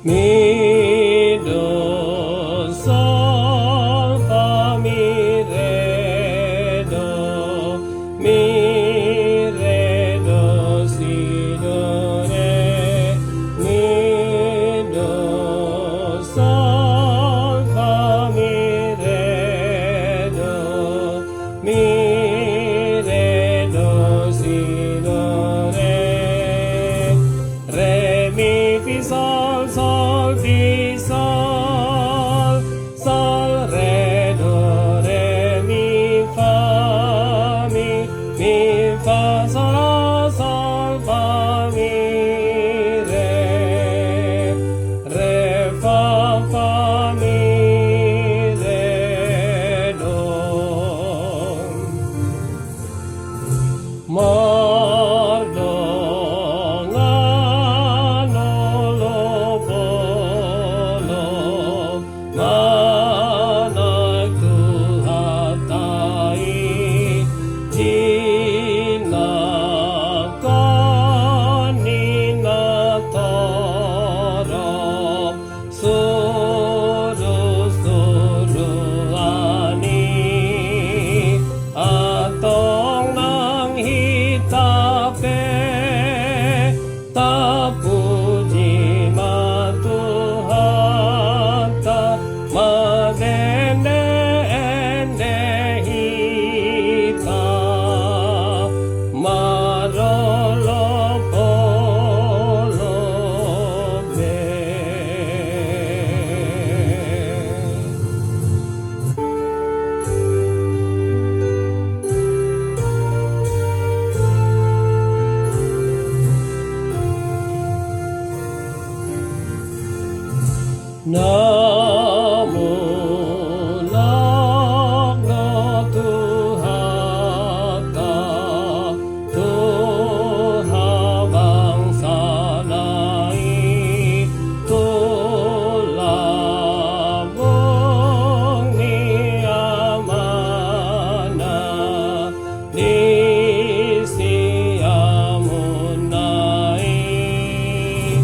mi do sol fa mi re do si do re mi do sol fa mi re do si do re mi fi sol fi sol re mi fa sol fa mi re fa mi re do atong nang hitape ta puji matuhan ta madende ende hita marolo polobe. Namo Namo Tuhan ta Tuhan bangsa lain tulabung ni amana di siamun naik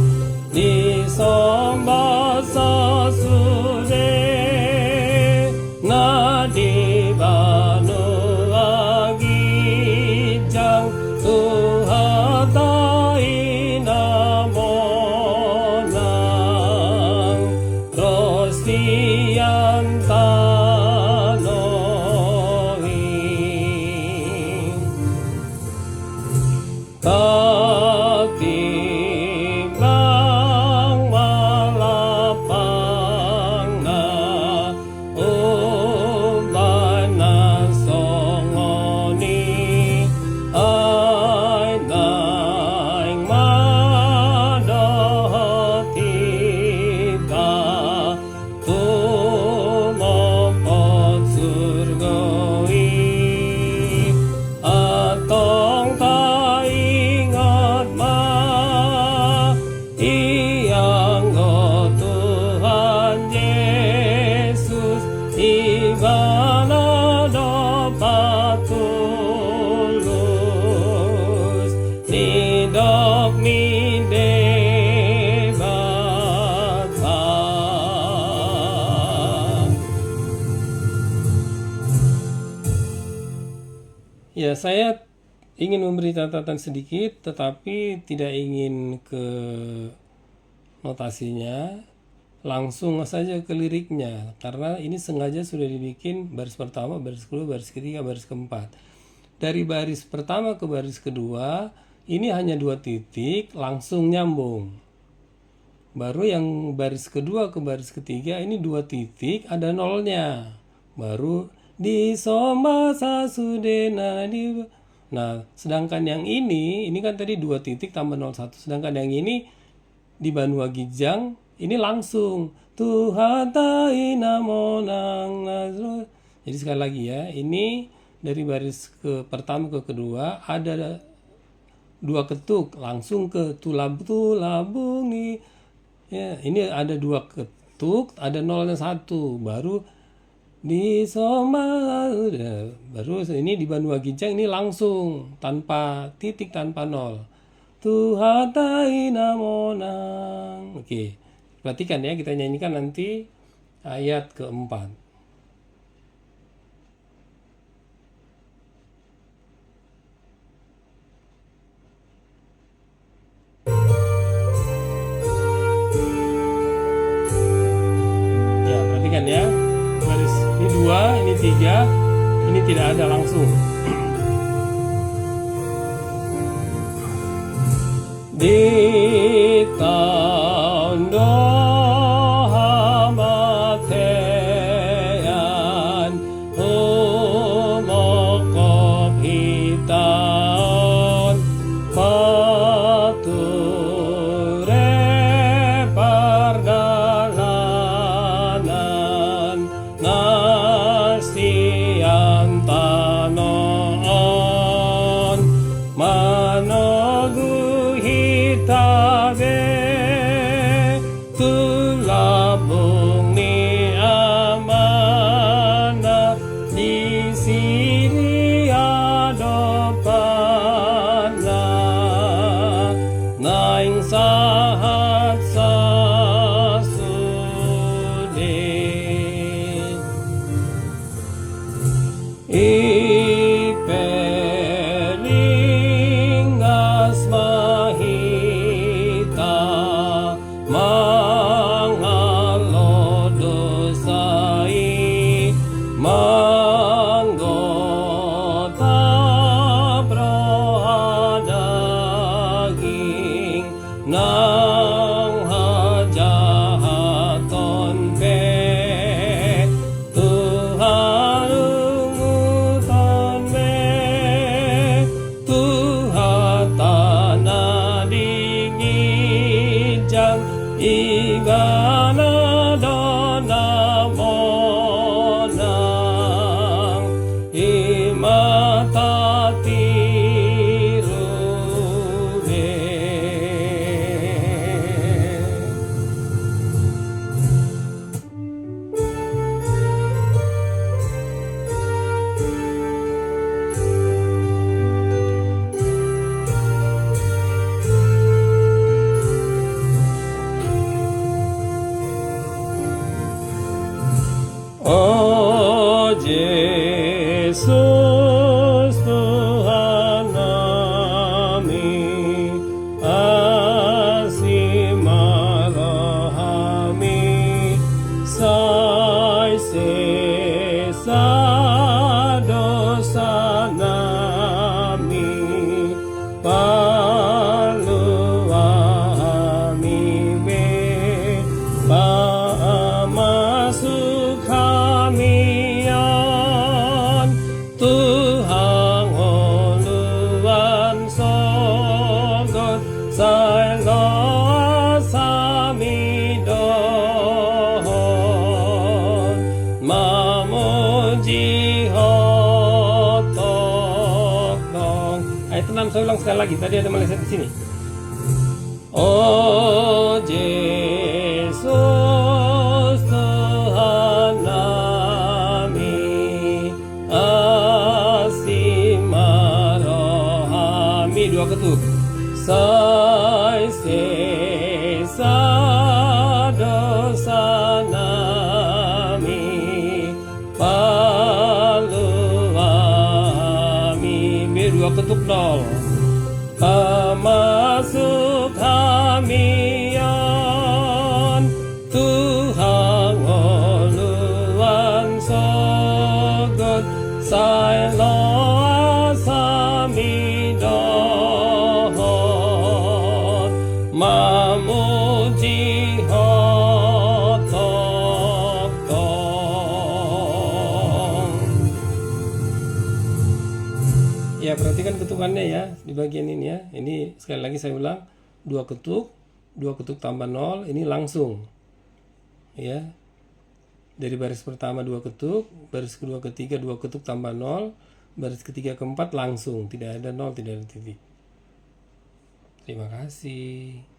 di somba sasude na di banu agijang tuhatai namonang rostian tanoing katimbang malapang na uban na songoni ay naing madahotita tumopot surgoi atong taingat ianggo Tuhan Yesus ibana do patulus nidok minde bata. Ya, saya ingin memberi catatan sedikit, tetapi tidak ingin ke notasinya, langsung saja ke liriknya, karena ini sengaja sudah dibikin baris pertama, baris kedua, baris ketiga, baris keempat. Dari baris pertama ke baris kedua, ini hanya 2 titik, langsung nyambung. Baru yang baris kedua ke baris ketiga, ini 2 titik, ada nolnya. Baru di soma sasudena di. Nah, sedangkan yang ini kan tadi 2 titik tambah 01. Sedangkan yang ini di Banua Gijang, ini langsung Tuhan tai namonang nazro. Jadi sekali lagi ya, ini dari baris ke pertama ke kedua ada 2 ketuk langsung ke tulabung nih. Ya, ini ada 2 ketuk, ada nolnya 1, baru di Soma, baru ini di Banua Gijang ini langsung tanpa titik, tanpa nol. Tuhan tai namonang. Oke. Perhatikan ya, kita nyanyikan nanti ayat keempat. Ya, perhatikan ya. Baris ini 2, ini 3, ini tidak ada langsung. Di tahun dohamatean umokop hitan pature pardalanan nasian tanoon manogu tabe tulabung ni amana di sini adopana naing sahat sasulit ipelingas mangalodosai manggota brohadaging nang hajahaton pe Tuhan unguton me Tuhan tanah dingijang igana dona monang imata tirube Oh Yesus Tuhan kami asih marahami sai sesa dosa nami paluami be masuk kamian Tuhan uluan sogot sai loa sami dohon mamuji hotok dong. Ayat 6 saya ulang sekali lagi, tadi ada meleset di sini. Oh Yesus Tuhan kami asih marahami dua ketuk sai sesa dosa nami paluami dua ketuk nol masuk kamian Tuhan uluan sogot sai loa sami dohon mamuji hotok tong. Ya, perhatikan ketukannya ya di bagian ini ya. Ini sekali lagi saya ulang, dua ketuk tambah 0, ini langsung ya. Dari baris pertama 2 ketuk, baris kedua ketiga 2 ketuk tambah 0, baris ketiga keempat langsung, tidak ada 0, tidak ada titik. Terima kasih.